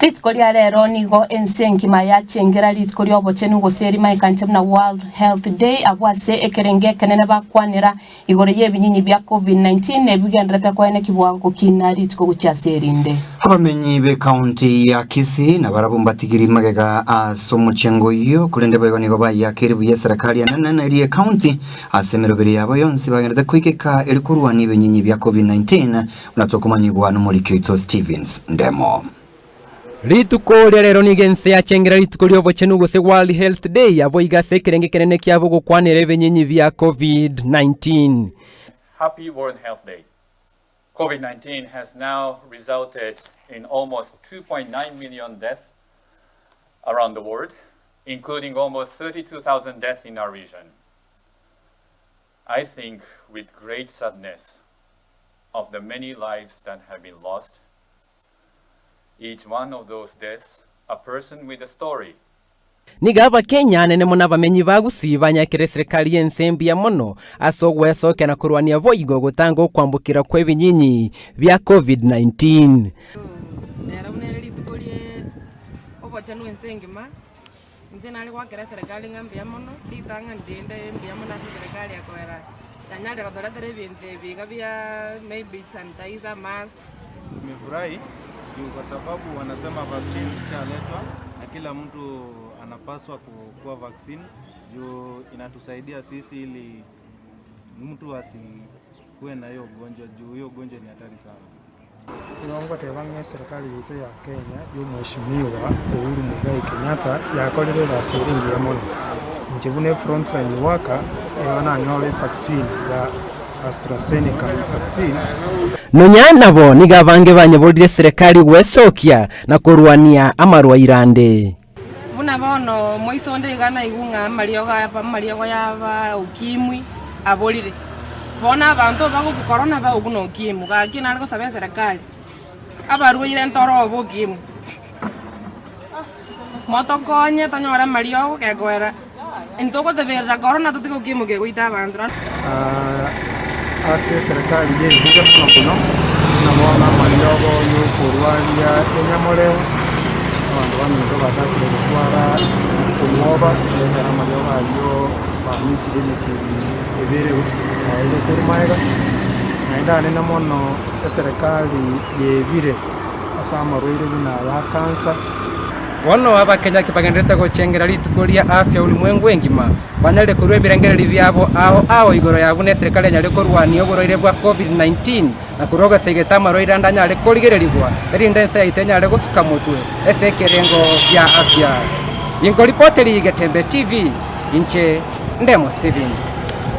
Ritiko ria rero nigo ensenkima yachengera ritiko ria obochenu goseri maikantem na World Health Day abwase ekerenge kenene bakwanira igore yebinyinyi bya COVID-19 nebigendrete kwene kibwa gukina ritiko guchaserinde. Abamenyi be county ya Kisii na barabumbatigiri magega asomuchengo iyo kulende bego nigo bayakiri buye serikali ya nana iri county asemerobere yabo yonsi bagendete kwikeka elikuruwa nibenyinyi bya COVID-19 unatokumanyigwa n'umurikito Stevens Ndemo. Rituko rero nigense yachengera rituko ryobochenu gose World Health Day abo igase kerenge kenene kyabo gukwanira ebinyinyi bya COVID-19. Happy World Health Day. COVID-19 has now resulted in almost 2.9 million deaths around the world, including almost 32,000 deaths in our region. I think with great sadness of the many lives that have been lost, each one of those deaths, a person with a story. Nigaba Kenya nene muna bamenyi bagusibanya kire serikali yensembi ya mono asogwe soke na kurwania voigo gutango kwambukira kwebinyinyi bya COVID-19. Nera munere litukolie obochanu ensengima nze nali kwakira serikali ngambi ya mono litanga ndende mbi ya mono serikali yakwera tanyale kadora tere binte biga bya maybe sanitizer masks. Nimefurahi kwa sababu wanasema vaccine ishaletwa na kila mtu anapaswa kuwa vaccine juu inatusaidia sisi ili mtu asikuwe na hiyo ugonjwa juu hiyo ugonjwa ni hatari sana. Tunaomba tebanga serikali yetu ya Kenya yo mheshimiwa Uhuru Muigai Kenyatta yakolere basiringi ya mono njibune frontline worker yana nyole vaccine ya AstraZeneca vaccine. Nonyana bo nigabange banyabolire serikali wesokia na kurwania amarwairande. Buna bono moisonde gana igunga malioga yaba ukimwi abolire. Bona abantu bago corona ba uguno ukimwi gakina algo sabe serikali. Abarwaire ntoro obukimwi. Moto konye tonyora maliogo kekwera. Entoko de ver la corona tutiko ukimwi ke guita bandra. Ase serikali ye buga kuno na mwana maliogo yo kurwania enyamoleo abantu bamito batakire gutwara umuoba era maliogo ayo bamisi limiti ebere ayo kurumaira naenda nena mono serikali yebire asama roire bina ya kansa. Wono abakenya kipagendete gochengera rituko ria afya ulimwengu engima banale kurwe birengereri byabo aho igoro yagune serikali nyale korwani ogoroire bwa COVID-19 na kuroga segeta roira ndanya ale koligereribwa erindense yaitenya ale gusuka mutwe esekerengo bya afya. Ingo ripoteri Getembe TV inche Ndemo Steven.